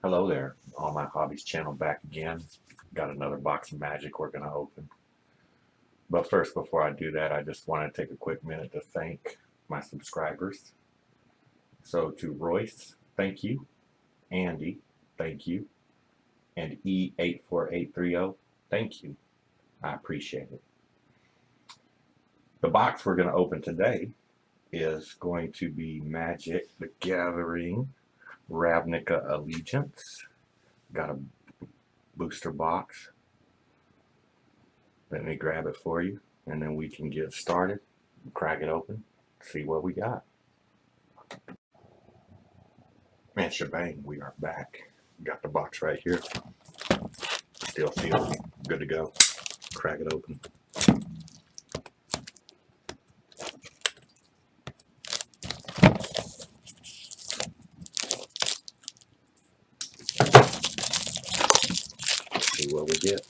Hello there, on my hobbies channel back again. Got another box of magic we're gonna open. But first, before I do that, I just want to take a quick minute to thank my subscribers. So to Royce, thank you. Andy, thank you. And E84830, thank you. I appreciate it. The box we're gonna open today is going to be Magic the Gathering Ravnica Allegiance. Got a booster box. Let me grab it for you, and then we can get started, crack it open, see what we got. And shebang, we are back. Got the box right here. Still sealed, good to go. Crack it open. See what we get.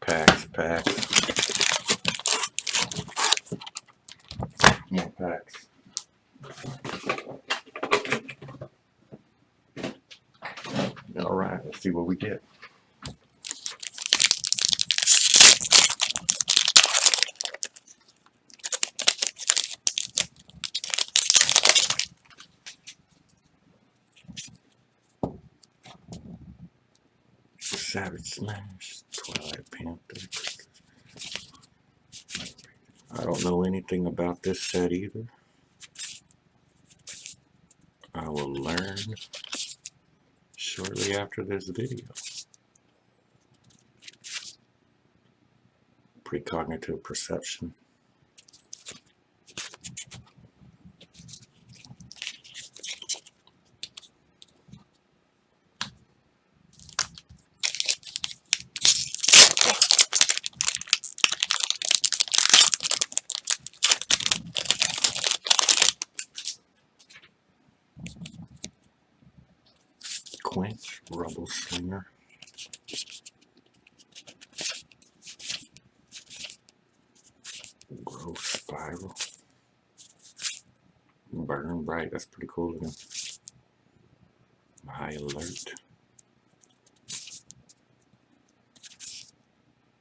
Packs. More packs. All right, let's see what we get. Savage Smash, Twilight Panther. I don't know anything about this set either. I will learn shortly after this video. Precognitive perception. Quench, Rubble Slinger. Growth Spiral. Burn Bright, that's pretty cool looking. High Alert.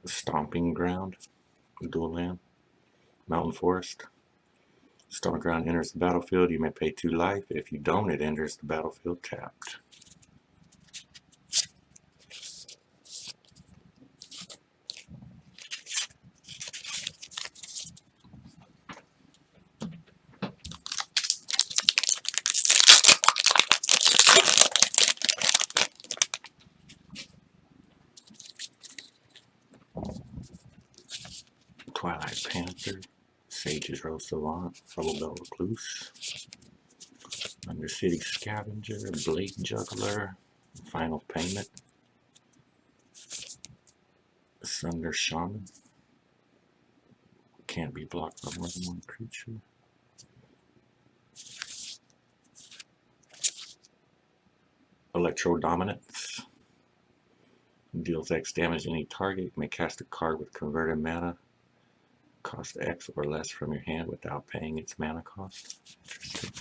Stomping Ground. Dual Land. Mountain Forest. Stomping Ground enters the battlefield. You may pay 2 life. If you don't, it enters the battlefield tapped. Twilight Panther, Sage's Row Savant, Trouble Belt Recluse, Undercity Scavenger, Blade Juggler, Final Payment, Sunder Shaman, can't be blocked by more than one creature. Electro Dominance, deals X damage to any target. You may cast a card with converted mana, cost X or less from your hand without paying its mana cost. Interesting.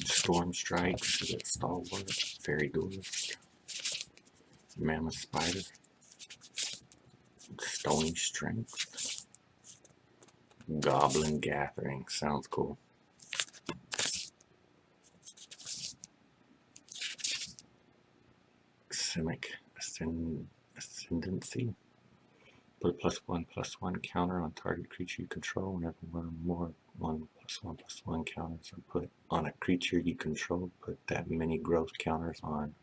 Storm Strikes, Stalwart, Fairy Duelist, Mammoth Spider, Stony Strength, Goblin Gathering, sounds cool. Simic Ascendancy, put a +1/+1 counter on target creature you control whenever one or more 1/+1/+1 counters are put on a creature you control. Put that many growth counters on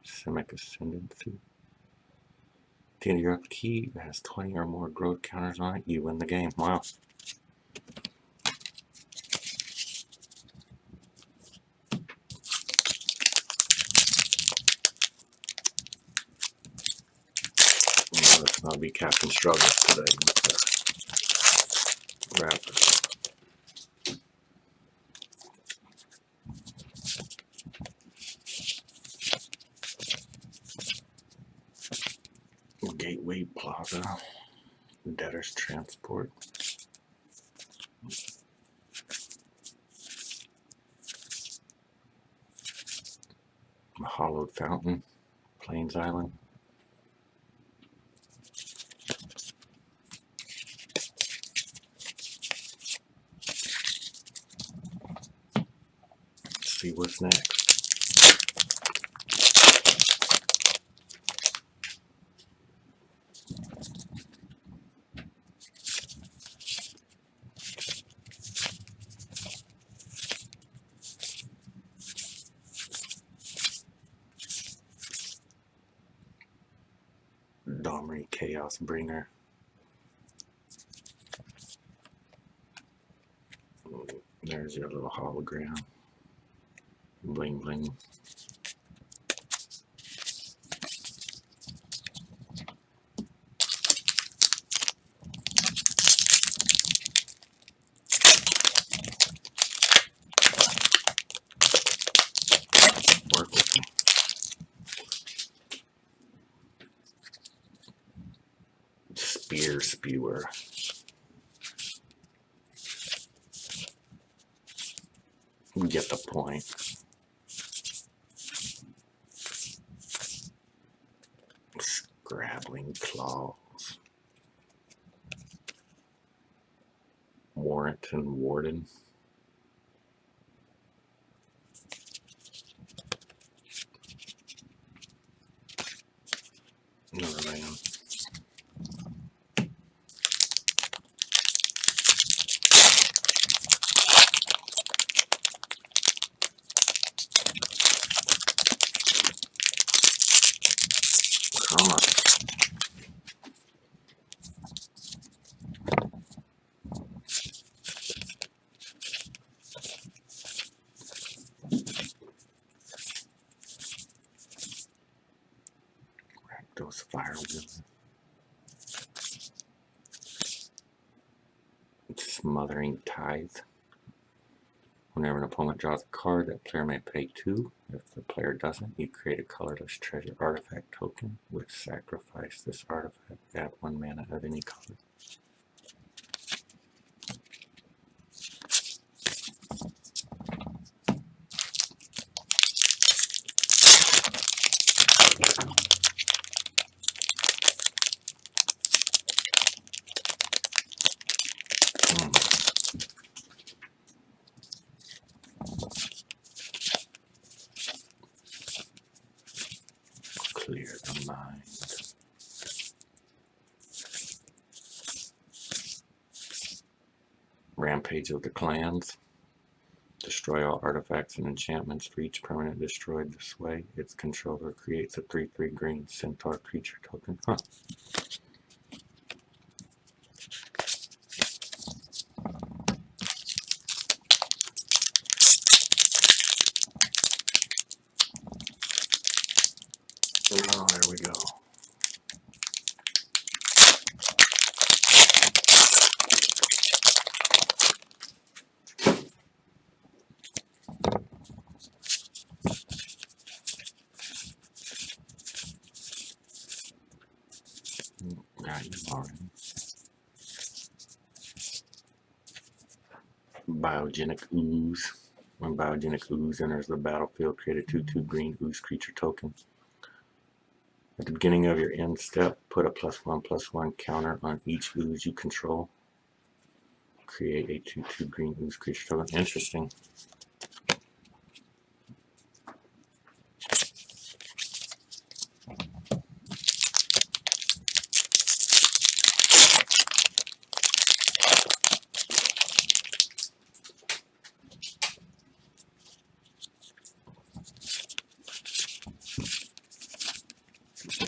Simic Ascendancy. At the end of your upkeep, it has 20 or more growth counters on it, you win the game. Wow. I'll be Captain Struggles today with the wrapper. Gateway Plaza, Debtors Transport. Hollowed Fountain, Plains Island. Let's see what's next. Domri Chaos Bringer. There's your little hologram. Bling bling. Work with me. Spear Spewer. You get the point. Scrabbling Claws. Warrant and Warden. Another man. Come on. Rakdos Firewheel. Smothering Tithe. Whenever an opponent draws a card, that player may pay 2. If the player doesn't, you create a colorless treasure artifact token with sacrifice this artifact. Add 1 mana of any color. Clear the mind. Rampage of the Clans. Destroy all artifacts and enchantments for each permanent destroyed this way. Its controller creates a 3/3 green centaur creature token. Huh. Oh, there we go. Got you already. Biogenic Ooze. When Biogenic Ooze enters the battlefield, create a 2/2 green Ooze creature token. At the beginning of your end step, put a +1/+1 counter on each Ooze you control. Create a 2/2 green Ooze creature token. Interesting.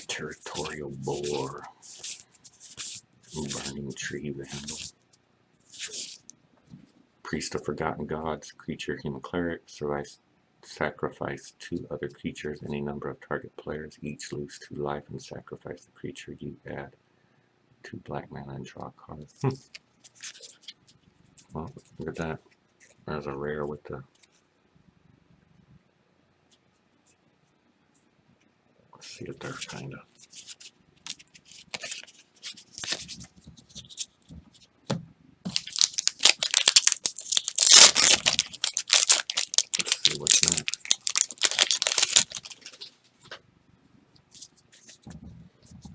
Territorial Boar. Burning Tree Vandal. Priest of Forgotten Gods. Creature Human Cleric. Sacrifice 2 other creatures, any number of target players. Each lose 2 life and sacrifice the creature you add 2 black mana and draw a card. Well, look at that. There's a rare with the... Sea of Dirt, kind of. Let's see what's next.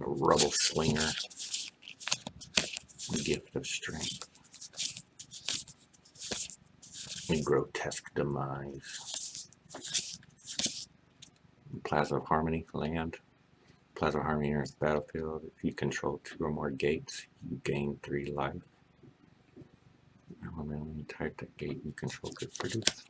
A Rubble Slinger. Gift of Strength. A Grotesque Demise. Plaza of Harmony, land. Plaza of Harmony enters the battlefield. If you control 2 or more gates, you gain 3 life. Elemental type that gate you control could produce.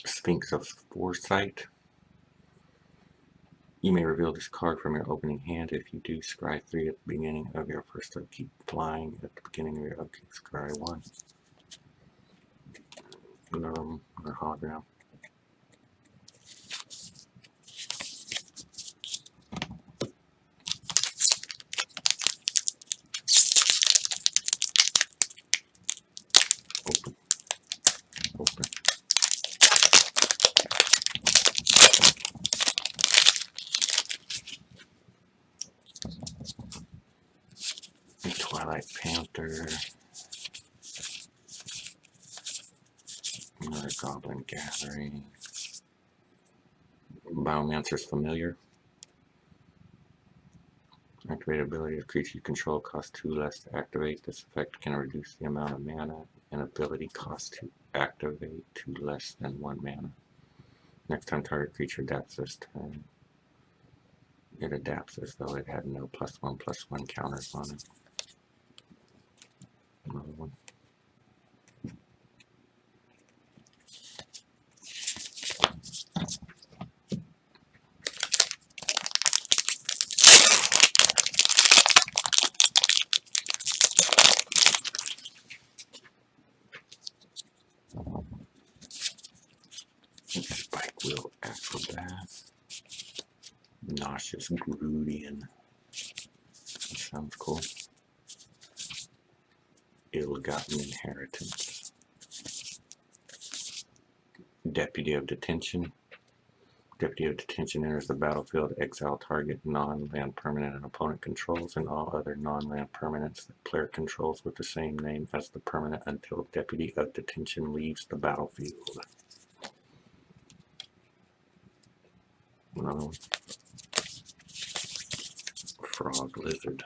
Sphinx of Foresight. You may reveal this card from your opening hand. If you do, scry 3 at the beginning of your first upkeep. Flying at the beginning of your upkeep, scry 1. Another hologram. Open. Open. Twilight Panther. Another Goblin Gathering. Biomancer's Familiar. Activate ability of creature you control costs 2 less to activate. This effect can reduce the amount of mana. An ability costs to activate 2 less than 1 mana. Next time target creature adapts this turn. It adapts as though it had no +1/+1 counters on it. Another one. Spike Wheel Acrobat. Nauseous Grudian. That sounds cool. Ill-Gotten Inheritance. Deputy of Detention. Deputy of Detention enters the battlefield. Exile target non-land permanent an opponent controls and all other non-land permanents that player controls with the same name as the permanent until Deputy of Detention leaves the battlefield. Another one. Frog Lizard.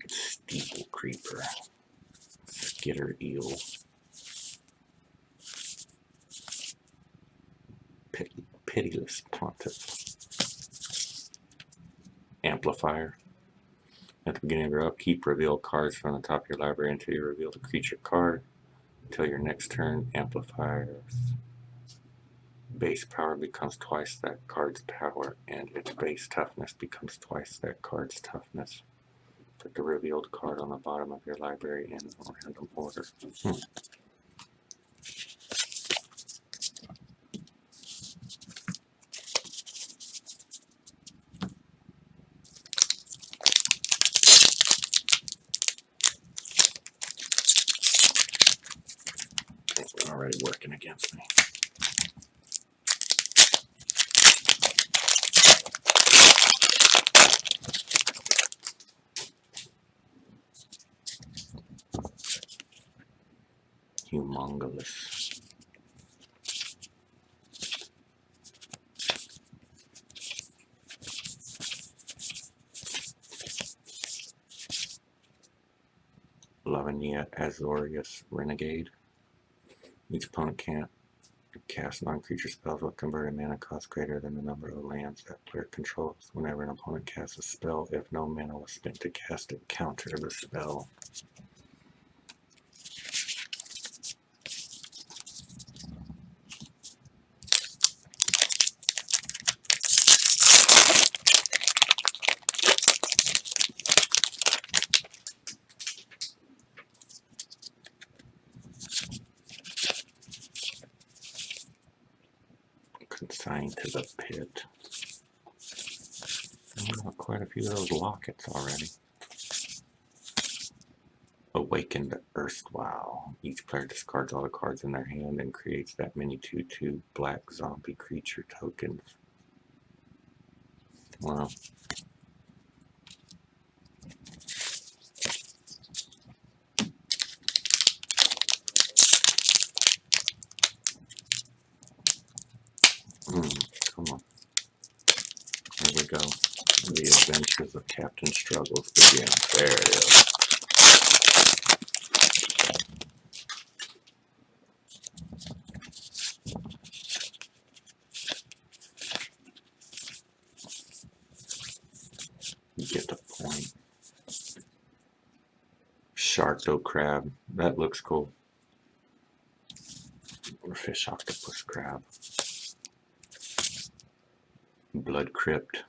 Steeple Creeper. Skitter Eel. Pitiless Pontiff. Amplifier. At the beginning of your upkeep, reveal cards from the top of your library until you reveal the creature card. Until your next turn, Amplifier's base power becomes twice that card's power, and its base toughness becomes twice that card's toughness. Put the revealed card on the bottom of your library in random order. It's already working against me. Humongous. Azorius Renegade. Each opponent can't cast non-creature spells with converted mana cost greater than the number of lands that player controls. Whenever an opponent casts a spell, if no mana was spent to cast it, counter the spell. Consigned to the pit. Quite a few of those lockets already. Awakened Erstwhile. Each player discards all the cards in their hand and creates that many 2/2 black zombie creature tokens. Wow. Come on. There we go. The adventures of Captain Struggles begin. There it is. You get the point. Sharkdo Crab. That looks cool. Or Fish Octopus Crab. Blood Crypt.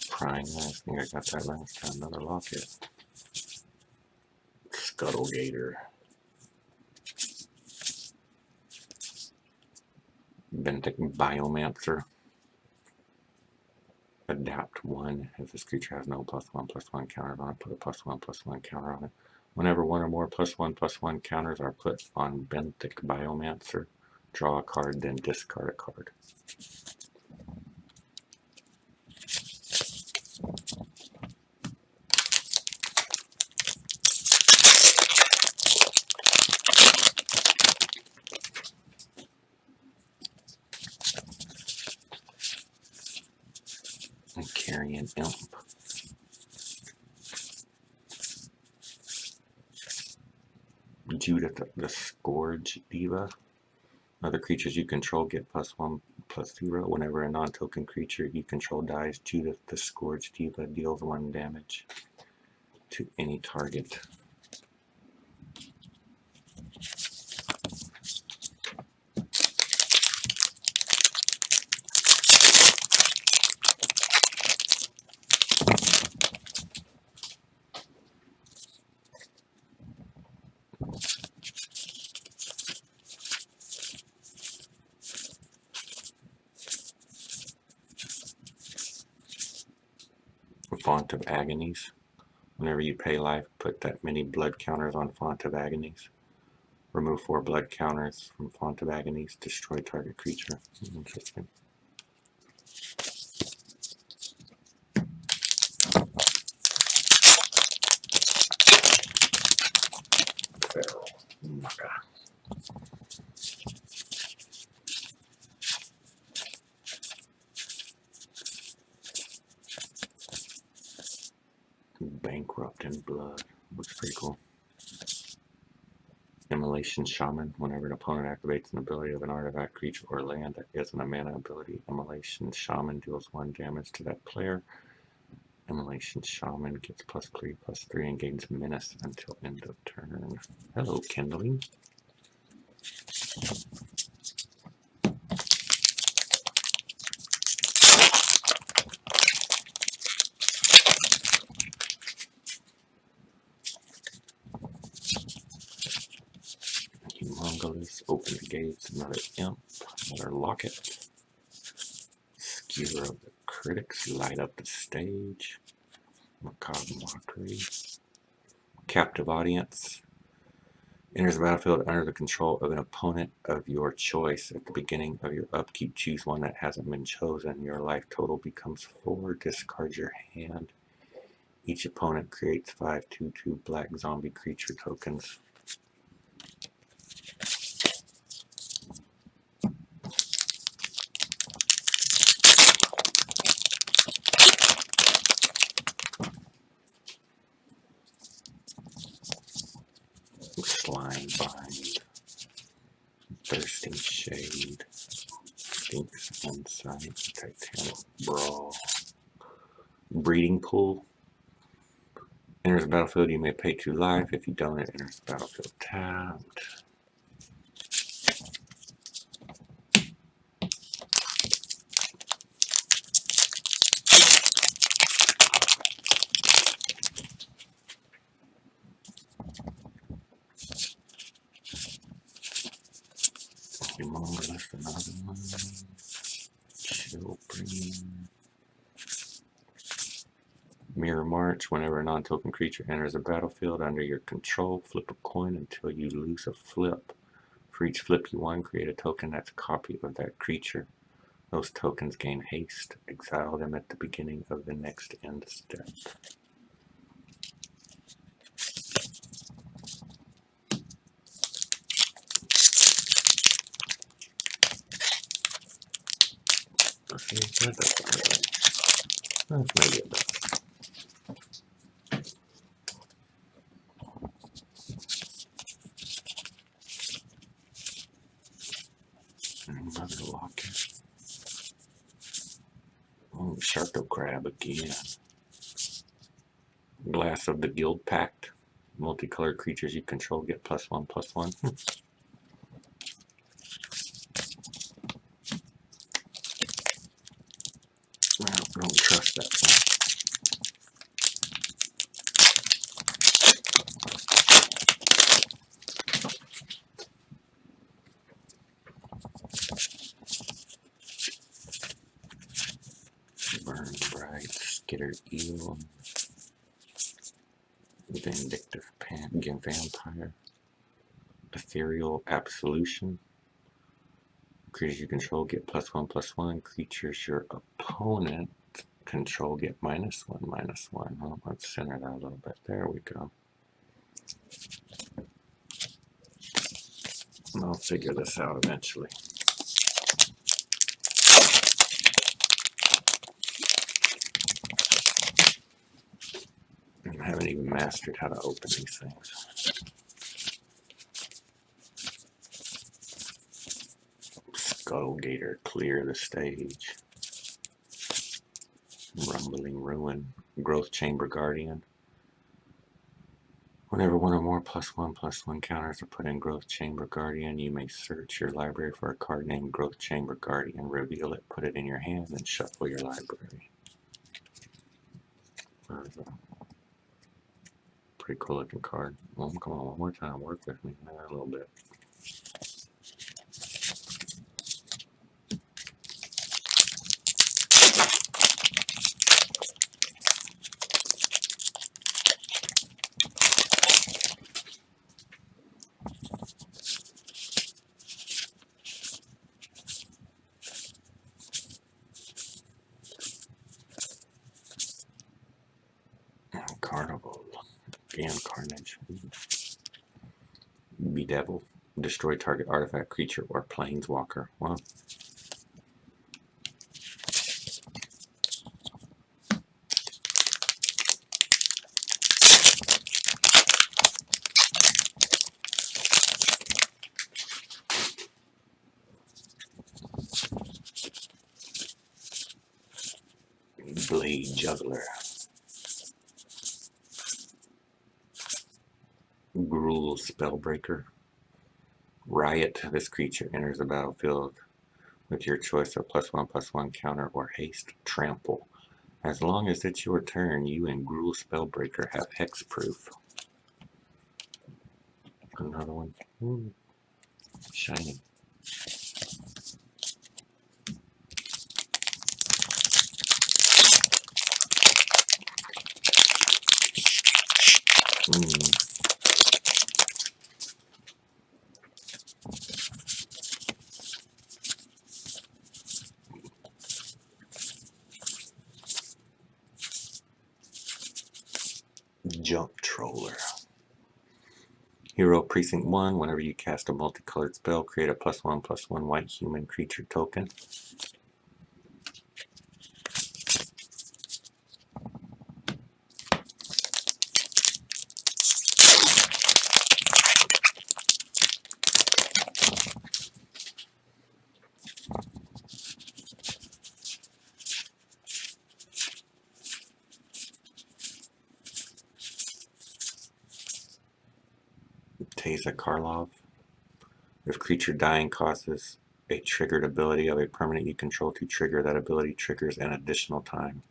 Prime. I think I got that last time. Another locket. Scuttlegator. Benthic Biomancer. Adapt 1. If this creature has no +1/+1 counters on it, put a +1/+1 counter on it. Whenever one or more +1/+1 counters are put on Benthic Biomancer, draw a card, then discard a card. And Carrion Imp. Judith the Scourge Diva. Other creatures you control get +1/+0. Whenever a non-token creature you control dies, Judith the Scourge Diva deals 1 damage to any target. Font of Agonies. Whenever you pay life, put that many blood counters on Font of Agonies. Remove 4 blood counters from Font of Agonies. Destroy target creature. Interesting. Feral. Maka. Bankrupt in Blood. Looks pretty cool. Immolation Shaman. Whenever an opponent activates an ability of an artifact, creature, or land that isn't a mana ability, Immolation Shaman deals 1 damage to that player. Immolation Shaman gets +3/+3 and gains menace until end of turn. Hello, Kindling. Humongous. Open the gates. Another Imp. Another Locket. Skewer of the Critics. Light up the stage. Macabre Mockery. Captive Audience. Enters the battlefield under the control of an opponent of your choice. At the beginning of your upkeep, choose one that hasn't been chosen. Your life total becomes 4. Discard your hand. Each opponent creates 5 2/2 black zombie creature tokens. Slime Bind, Thirsting Shade, Sphinx Insight, Titanic Brawl, Breeding Pool. Enters the battlefield, you may pay 2 life. If you don't, it enters the battlefield tapped. Humongous, another one. Chill Bream. Mirror March. Whenever a non-token creature enters the battlefield under your control, flip a coin until you lose a flip. For each flip you won, create a token that's a copy of that creature. Those tokens gain haste. Exile them at the beginning of the next end step. That's maybe it does. Another locket. Oh, Sharko Crab again. Glass of the Guild Pact. Multicolored creatures you control get +1/+1. I don't trust that one. Burn Bright, Skitter Eel, Vindictive Vampire, Ethereal Absolution. Creatures you control get +1/+1. Creatures your opponent control get -1/-1. Well, let's center that a little bit. There we go. I'll figure this out eventually. I haven't even mastered how to open these things. Skullgator, clear the stage. Rumbling Ruin, Growth Chamber Guardian. Whenever one or more +1/+1 counters are put in Growth Chamber Guardian, you may search your library for a card named Growth Chamber Guardian, reveal it, put it in your hand, and shuffle your library. Pretty cool looking card. Well, come on, one more time, work with me a little bit. Carnival, Again, Carnage. Bedevil, destroy target artifact, creature, or planeswalker. Well, Blade Juggler. Gruul Spellbreaker. Riot. This creature enters the battlefield with your choice of +1/+1 counter or haste. Trample. As long as it's your turn, you and Gruul Spellbreaker have hexproof. Another one. Ooh, shiny. Junk Troller. Hero Precinct 1, whenever you cast a multicolored spell, create a +1/+1 white human creature token. Teza Karlov. If creature dying causes a triggered ability of a permanent you control to trigger, that ability triggers an additional time.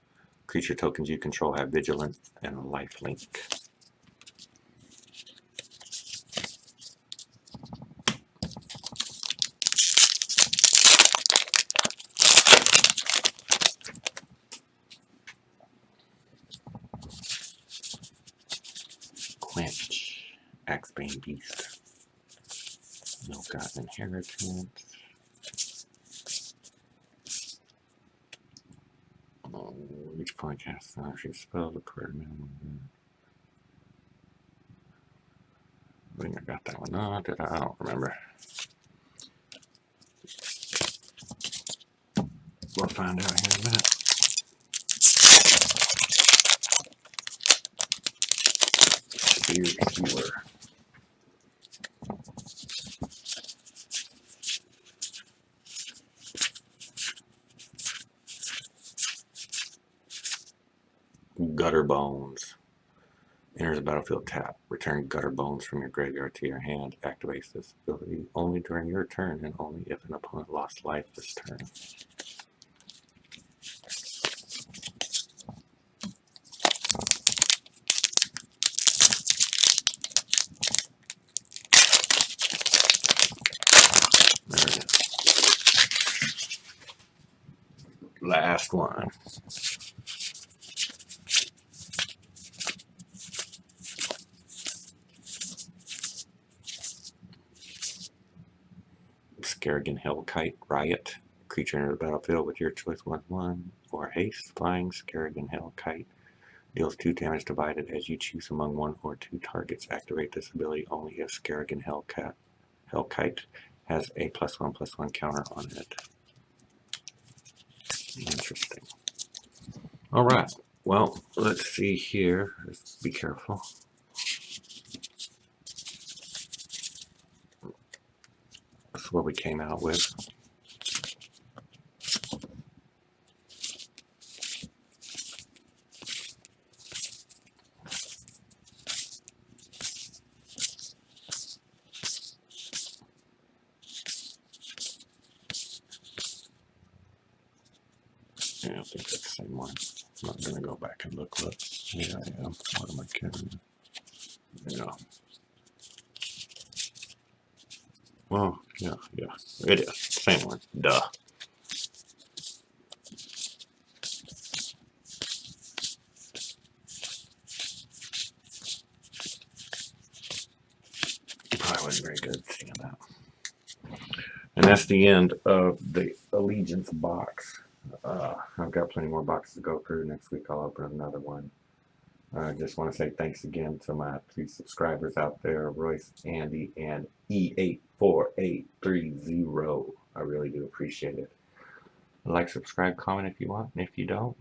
Creature tokens you control have vigilance and lifelink. Quench. Axebane Beast. No Gotten Inheritance. Each point casts an actual spell to clear minimum. I think I got that one. No, did I? I don't remember. We'll find out here in a minute. Spear Skewer. Gutter Bones. Enters the battlefield tap. Return Gutter Bones from your graveyard to your hand. Activates this ability only during your turn and only if an opponent lost life this turn. There it is. Last one. Skerrigan Hellkite Riot. Creature enter the battlefield with your choice 1/1 or haste. Flying Skerrigan Hellkite deals 2 damage divided as you choose among 1 or 2 targets. Activate this ability only if Skerrigan Hellkite has a +1/+1 counter on it. Interesting. Alright, well, let's see here. Just be careful. That's what we came out with. Yeah, I think that's the same one. I'm not gonna go back and look. Yeah, I am. What am I kidding? Yeah. Oh, yeah, it is. Same one. Duh. Probably wasn't very good seeing that. And that's the end of the Allegiance box. I've got plenty more boxes to go through. Next week I'll open another one. I just want to say thanks again to my 3 subscribers out there, Royce, Andy, and E84830. I really do appreciate it. Like, subscribe, comment if you want, and if you don't.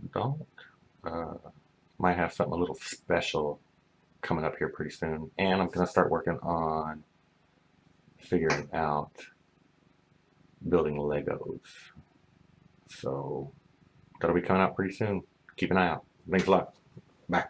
Might have something a little special coming up here pretty soon. And I'm going to start working on figuring out building Legos. So that'll be coming out pretty soon. Keep an eye out. Thanks a lot. Bye.